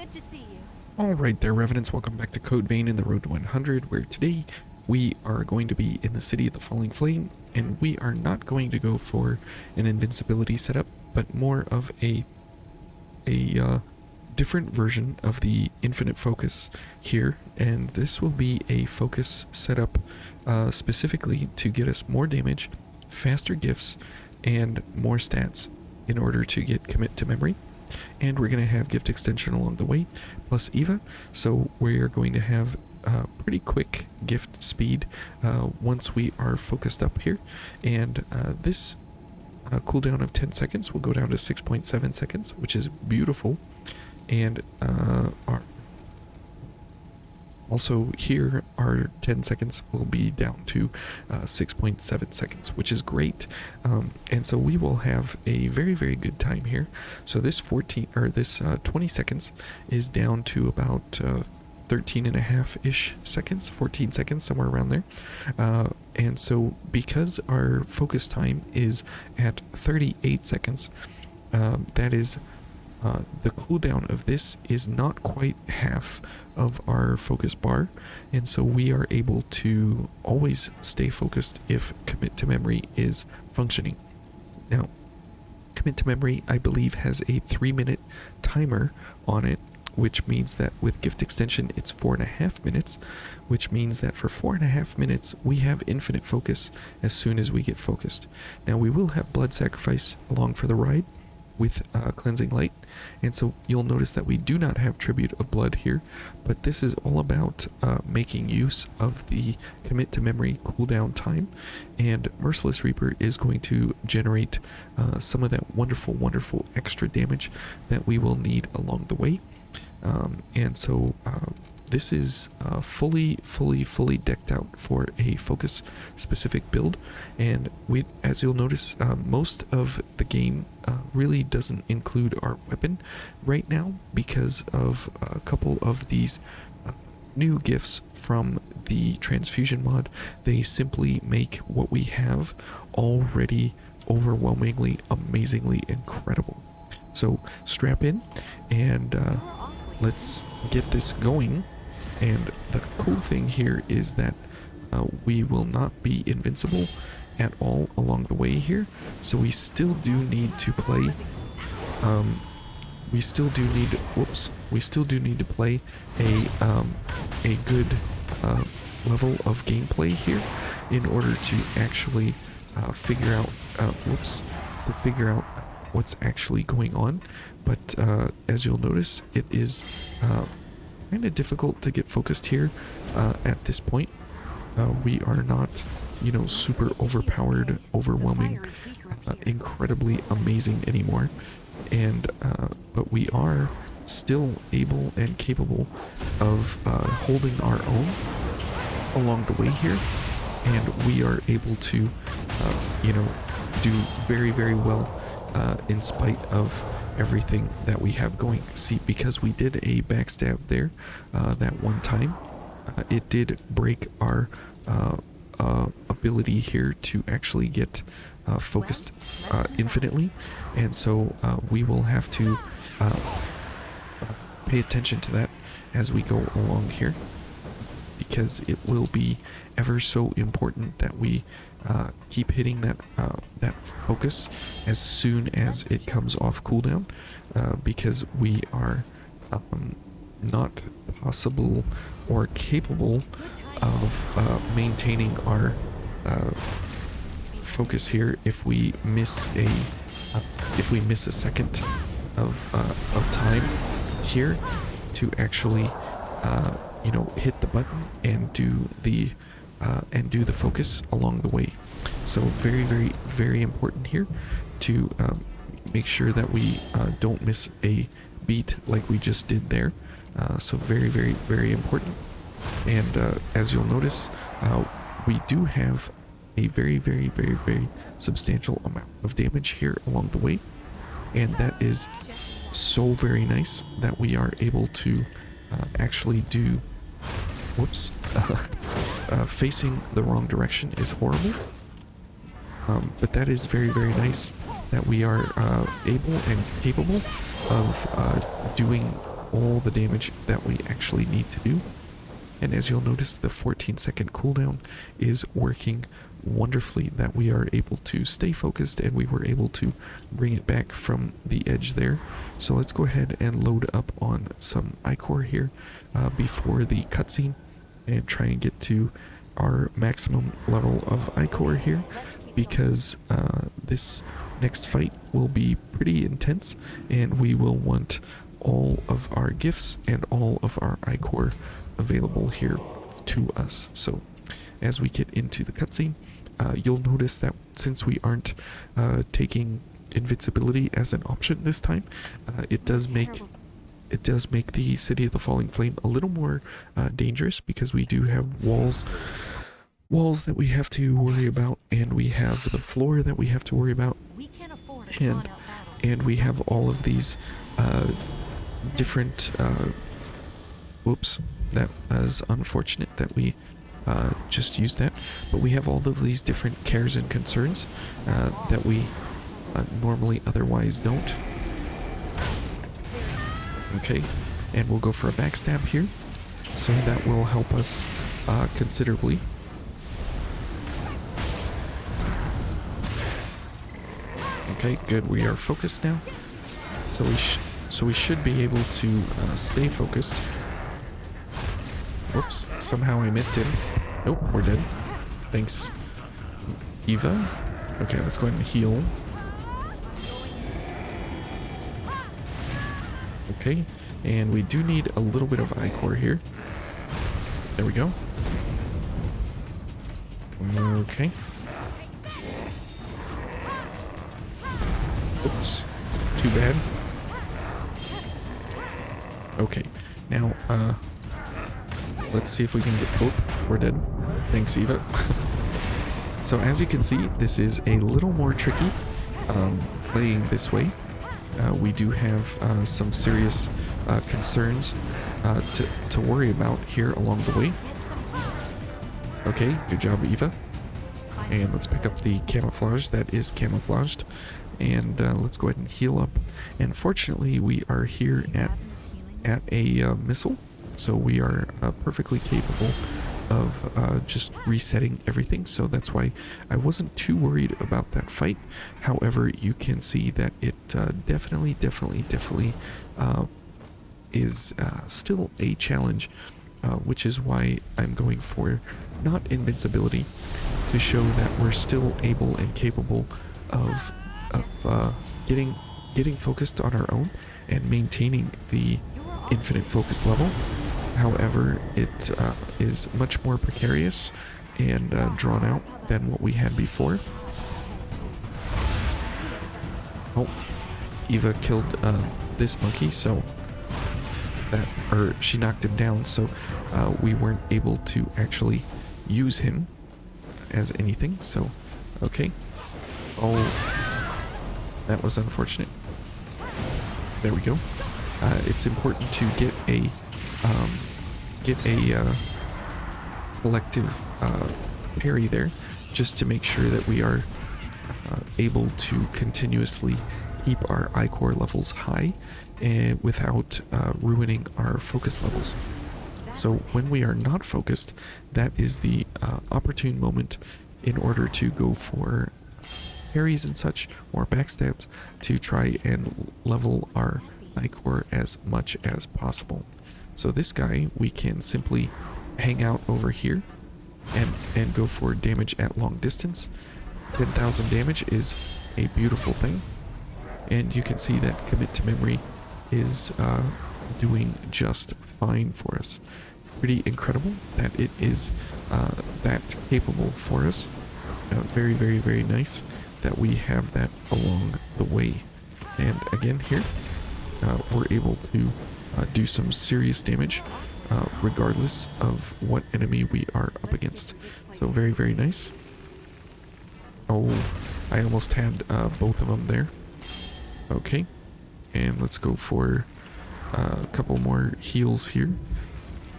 Good to see you. Alright there, Revenants, welcome back to Code Vein in the Road to 100, where today we are going to be in the City of the Falling Flame, and we are not going to go for an invincibility setup, but more of a different version of the infinite focus here, and this will be a focus setup specifically to get us more damage, faster gifts, and more stats in order to get commit to memory. And we're going to have gift extension along the way, plus Eva, so we're going to have pretty quick gift speed once we are focused up here, and this cooldown of 10 seconds will go down to 6.7 seconds, which is beautiful, and also here our 10 seconds will be down to 6.7 seconds, which is great, and so we will have a very good time here. So this 20 seconds is down to about 13 and a half ish seconds, 14 seconds, somewhere around there, and so because our focus time is at 38 seconds, that is the cooldown of this is not quite half of our focus bar, and so we are able to always stay focused if commit to memory is functioning. Now, commit to memory, I believe, has a 3-minute timer on it, which means that with gift extension it's 4.5 minutes, which means that for 4.5 minutes we have infinite focus as soon as we get focused. Now we will have blood sacrifice along for the ride with cleansing light, and so you'll notice that we do not have tribute of blood here, but this is all about making use of the commit to memory cooldown time, and Merciless Reaper is going to generate some of that wonderful extra damage that we will need along the way, and so this is fully decked out for a focus specific build, and as you'll notice, most of the game really doesn't include our weapon right now because of a couple of these new gifts from the Transfusion mod. They simply make what we have already overwhelmingly, amazingly incredible. So strap in and let's get this going. And the cool thing here is that we will not be invincible at all along the way here, so we still do need to play we still do need to play a good level of gameplay here in order to actually figure out what's actually going on. But as you'll notice, it is kind of difficult to get focused here at this point. We are not, super overpowered, overwhelming, incredibly amazing anymore, and but we are still able and capable of holding our own along the way here, and we are able to do very well in spite of everything that we have going. See, because we did a backstab there that one time, it did break our ability here to actually get focused infinitely, and so we will have to pay attention to that as we go along here, because it will be ever so important that we keep hitting that focus as soon as it comes off cooldown, because we are not possible or capable of maintaining our focus here if we miss a second of time here to actually hit the button and do the focus along the way. So very important here to make sure that we don't miss a beat like we just did there. So very important. And as you'll notice, we do have a very substantial amount of damage here along the way, and that is so very nice that we are able to actually do facing the wrong direction is horrible, but that is very nice that we are able and capable of doing all the damage that we actually need to do. And as you'll notice, the 14-second cooldown is working wonderfully, that we are able to stay focused and we were able to bring it back from the edge there. So let's go ahead and load up on some ichor here before the cutscene and try and get to our maximum level of ichor here, because this next fight will be pretty intense and we will want all of our gifts and all of our ichor available here to us. So as we get into the cutscene, you'll notice that since we aren't taking invincibility as an option this time, it does make the City of the Falling Flame a little more dangerous, because we do have walls that we have to worry about, and we have the floor that we have to worry about, and we have all of these different whoops, that is unfortunate that we just used that, but we have all of these different cares and concerns that we normally otherwise don't. Okay, and we'll go for a backstab here, so that will help us considerably. Okay, good. We are focused now, so we should be able to stay focused. Whoops! Somehow I missed him. Oh, we're dead. Thanks, Eva. Okay, let's go ahead and heal. Okay, and we do need a little bit of ichor here. There we go. Okay. Oops. Too bad. Okay. Now, let's see if we can get... Oh, we're dead. Thanks, Eva. So as you can see, this is a little more tricky playing this way. We do have some serious concerns to worry about here along the way. Okay, good job, Eva. And let's pick up the camouflage that is camouflaged. And let's go ahead and heal up. And fortunately, we are here at a missile. So we are perfectly capable of just resetting everything. So that's why I wasn't too worried about that fight. However, you can see that it definitely is still a challenge, which is why I'm going for not invincibility, to show that we're still able and capable of getting focused on our own and maintaining the infinite focus level. However, it is much more precarious and drawn out than what we had before. Oh, Eva killed this monkey, so she knocked him down, so we weren't able to actually use him as anything. So, okay. Oh, that was unfortunate. There we go. It's important to get a collective parry there, just to make sure that we are able to continuously keep our ichor levels high and without ruining our focus levels. So when we are not focused, that is the opportune moment in order to go for parries and such, or backstabs, to try and level our ichor as much as possible. So this guy, we can simply hang out over here and go for damage at long distance. 10,000 damage is a beautiful thing. And you can see that commit to memory is doing just fine for us. Pretty incredible that it is that capable for us. Very, very, very nice that we have that along the way. And again here, we're able to do some serious damage regardless of what enemy we are up against. So very, very nice. Oh, I almost had both of them there. Okay, and let's go for a couple more heals here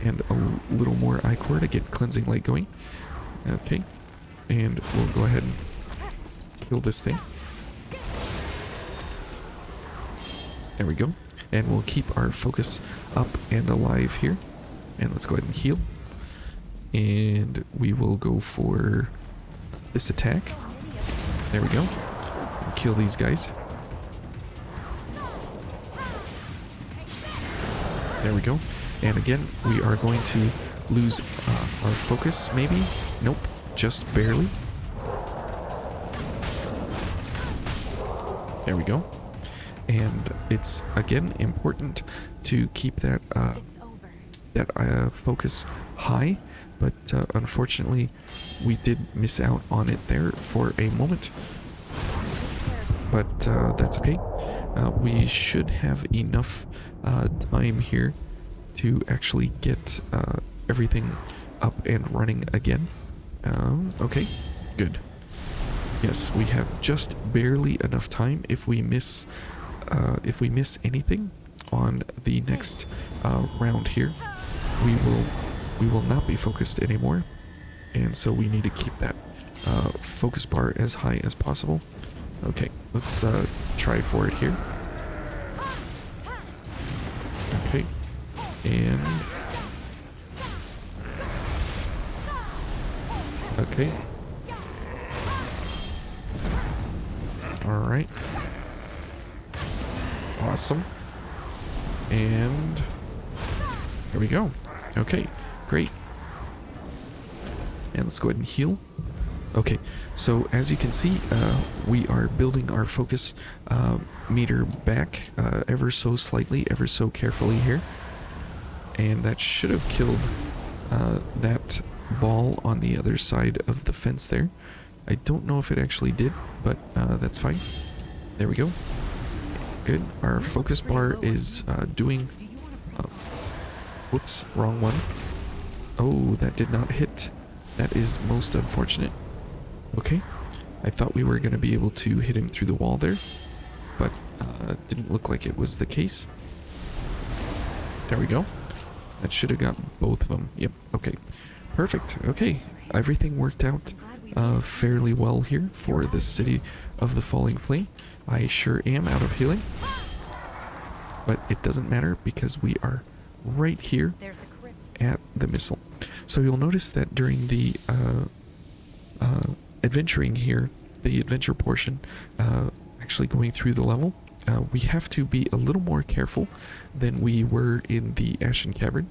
and a little more ichor to get cleansing light going. Okay, and we'll go ahead and kill this thing. There we go. and we'll keep our focus up and alive here. And let's go ahead and heal. And we will go for this attack. There we go. And kill these guys. There we go. And again, we are going to lose our focus, maybe? Nope, just barely. There we go. And it's, again, important to keep that focus high, but unfortunately, we did miss out on it there for a moment. But that's okay. We should have enough time here to actually get everything up and running again. Okay, good. Yes, we have just barely enough time. If we miss anything on the next round here, we will not be focused anymore, and so we need to keep that focus bar as high as possible. Okay, let's try for it here. Okay, and okay. All right. Awesome. And there we go. Okay, great. And let's go ahead and heal. Okay, so as you can see, we are building our focus meter back ever so slightly, ever so carefully here. And that should have killed that ball on the other side of the fence there. I don't know if it actually did, but that's fine. There we go. Good. Our focus bar is doing... whoops, wrong one. Oh, that did not hit. That is most unfortunate. Okay. I thought we were going to be able to hit him through the wall there, but didn't look like it was the case. There we go. That should have got both of them. Yep. Okay. Perfect. Okay. Everything worked out fairly well here for the City of the Falling Flame. I sure am out of healing, but it doesn't matter because we are right here at the missile. So you'll notice that during the adventuring here, the adventure portion, actually going through the level, we have to be a little more careful than we were in the Ashen Cavern,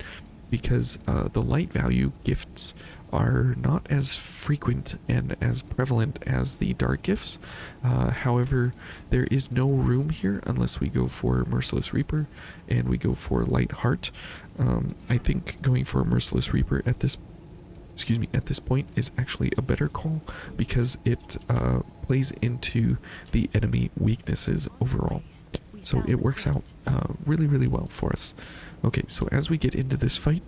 because the light value gifts are not as frequent and as prevalent as the dark gifts. However, there is no room here unless we go for Merciless Reaper and we go for Light Heart. I think going for a Merciless Reaper at this point is actually a better call, because it plays into the enemy weaknesses overall. So it works out really, really well for us. Okay, so as we get into this fight,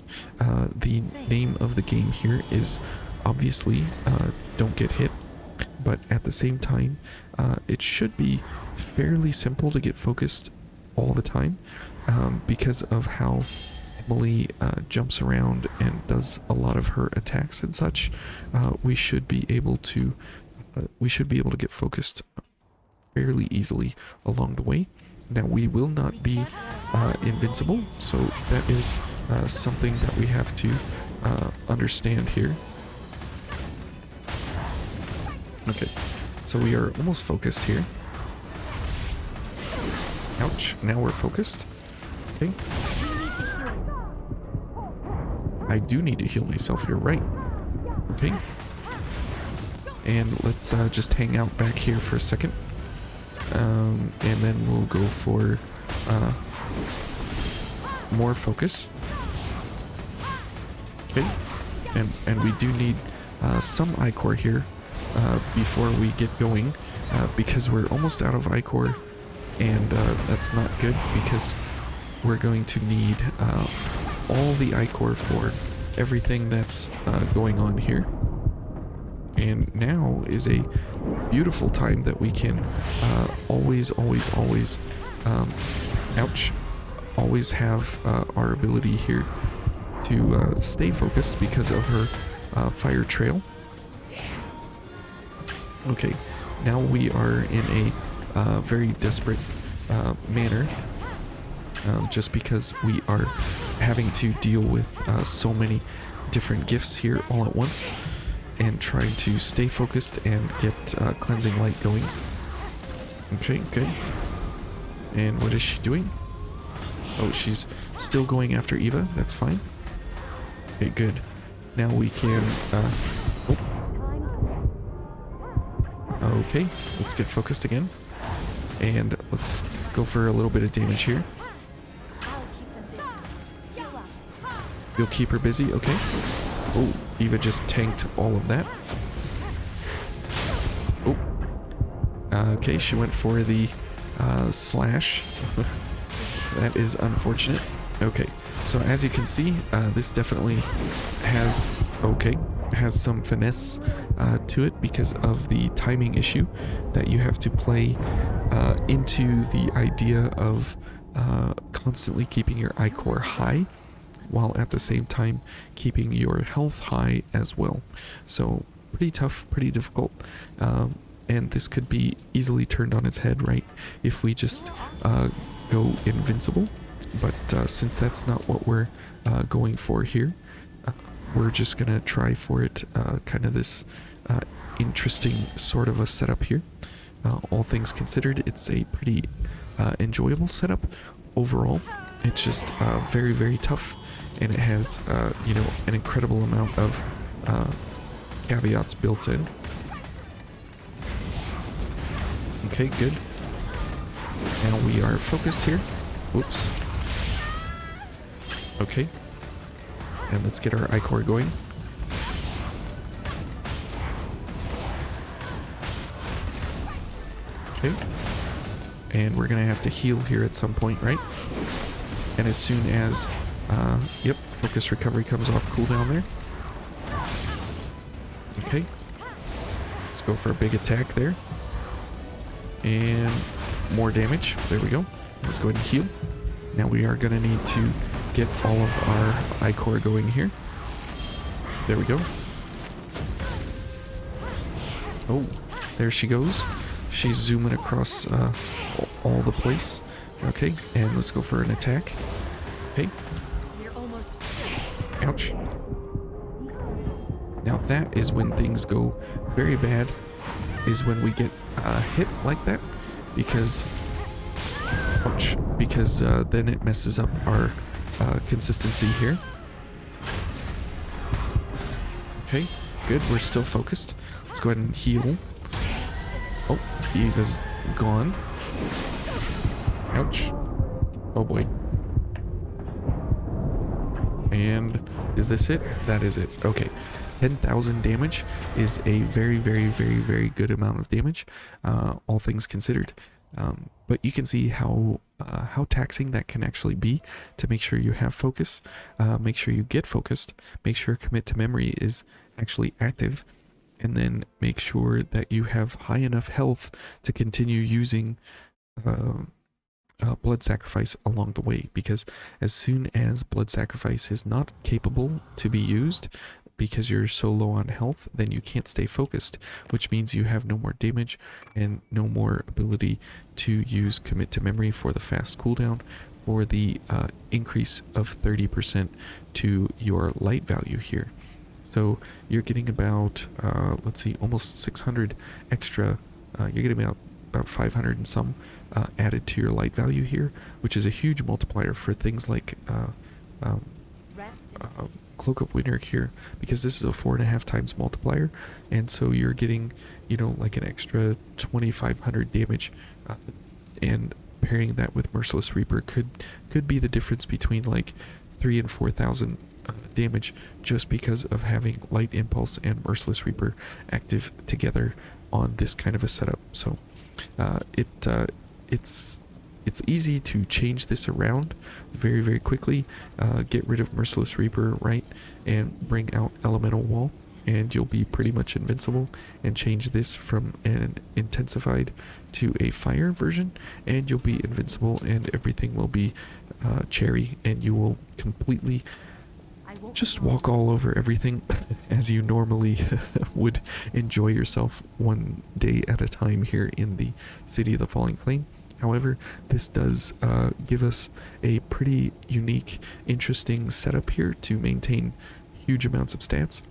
the name of the game here is obviously don't get hit, but at the same time, it should be fairly simple to get focused all the time, because of how Emily jumps around and does a lot of her attacks and such. We should be able to get focused fairly easily along the way. Now, we will not be invincible, so that is something that we have to understand here. Okay, so we are almost focused here. Ouch, now we're focused. Okay. I do need to heal myself, you're right. Okay. And let's just hang out back here for a second. And then we'll go for more focus. Okay, and we do need some ichor here before we get going, because we're almost out of ichor, and that's not good, because we're going to need all the ichor for everything that's going on here. And now is a beautiful time that we can always have our ability here to stay focused because of her fire trail. Okay, now we are in a very desperate manner. just because we are having to deal with so many different gifts here all at once, and trying to stay focused and get cleansing light going. Okay, good. And what is she doing? Oh, she's still going after Eva. That's fine. Okay, good. Now we can... oh. Okay, let's get focused again. And let's go for a little bit of damage here. You'll keep her busy? Okay. Oh, Eva just tanked all of that. Oh. Okay, she went for the slash. That is unfortunate. Okay, so as you can see, this definitely has some finesse to it because of the timing issue that you have to play into the idea of constantly keeping your iCore high, while at the same time keeping your health high as well. So pretty tough, pretty difficult, and this could be easily turned on its head, right, if we just go invincible. But since that's not what we're going for here, we're just gonna try for it, kind of this interesting sort of a setup here. All things considered, it's a pretty enjoyable setup overall. It's just very, very tough, and it has, you know, an incredible amount of caveats built in. Okay, good. Now we are focused here. Whoops. Okay. And let's get our iCore going. Okay. And we're gonna have to heal here at some point, right? And as soon as, yep, focus recovery comes off cooldown there. Okay. Let's go for a big attack there. And more damage. There we go. Let's go ahead and heal. Now we are gonna need to get all of our iCore going here. There we go. Oh, there she goes. She's zooming across all the place. Okay, and let's go for an attack. Okay. Ouch. Now that is when things go very bad, is when we get hit like that, because, ouch, because then it messes up our consistency here. Okay, good, we're still focused. Let's go ahead and heal. Oh, Eva's gone. Ouch. Oh boy. And is this it? That is it. Okay. 10,000 damage is a very, very, very, very good amount of damage, all things considered. But you can see how taxing that can actually be to make sure you have focus, make sure you get focused, make sure commit to memory is actually active, and then make sure that you have high enough health to continue using blood sacrifice along the way, because as soon as blood sacrifice is not capable to be used because you're so low on health, then you can't stay focused, which means you have no more damage and no more ability to use commit to memory for the fast cooldown, for the increase of 30% to your light value here. So you're getting about, let's see, almost 600 extra, you're getting about 500 and some added to your light value here, which is a huge multiplier for things like Cloak of Winter here, because this is a 4.5 times multiplier, and so you're getting, you know, like an extra 2,500 damage, and pairing that with Merciless Reaper could be the difference between like 3,000 and 4,000 damage, just because of having Light Impulse and Merciless Reaper active together on this kind of a setup. So it's easy to change this around very, very quickly. Get rid of Merciless Reaper, right, and bring out Elemental Wall, and you'll be pretty much invincible, and change this from an intensified to a fire version, and you'll be invincible, and everything will be cherry, and you will completely just walk all over everything as you normally would enjoy yourself one day at a time here in the City of the Falling Flame. However, this does give us a pretty unique, interesting setup here to maintain huge amounts of stats,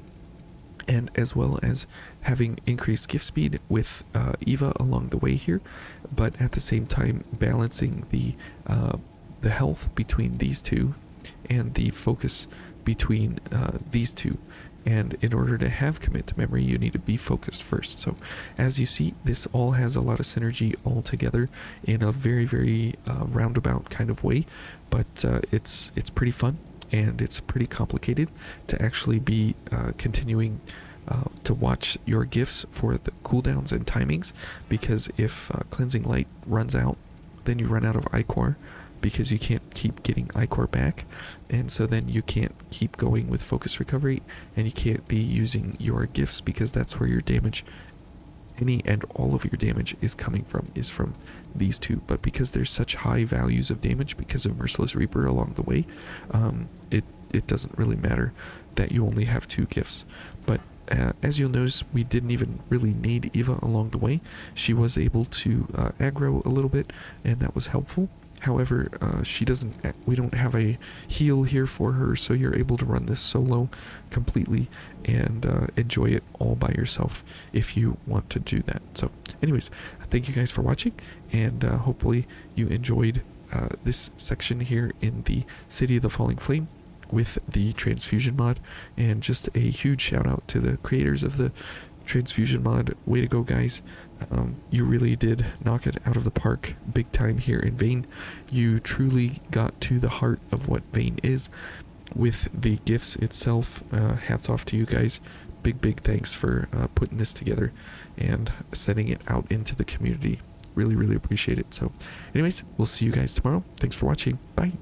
and as well as having increased gift speed with Eva along the way here, but at the same time balancing the health between these two and the focus between these two. And in order to have commit to memory, you need to be focused first. So as you see, this all has a lot of synergy all together in a very, very roundabout kind of way, but it's pretty fun, and it's pretty complicated to actually be continuing to watch your gifts for the cooldowns and timings, because if Cleansing Light runs out, then you run out of Ichor, because you can't keep getting Ichor back, and so then you can't keep going with Focus Recovery, and you can't be using your gifts, because that's where your damage, any and all of your damage is coming from, is from these two. But because there's such high values of damage because of Merciless Reaper along the way, it doesn't really matter that you only have 2 gifts. But as you'll notice, we didn't even really need Eva along the way. She was able to aggro a little bit, and that was helpful. However, we don't have a heal here for her, so you're able to run this solo completely and enjoy it all by yourself if you want to do that. So anyways, thank you guys for watching, and hopefully you enjoyed this section here in the City of the Falling Flame with the Transfusion mod. And just a huge shout out to the creators of the Transfusion mod. Way to go, guys. You really did knock it out of the park big time here in Vayne. You truly got to the heart of what Vayne is with the gifts itself. Hats off to you guys. Big thanks for putting this together and sending it out into the community. Really appreciate it. So anyways, we'll see you guys tomorrow. Thanks for watching. Bye.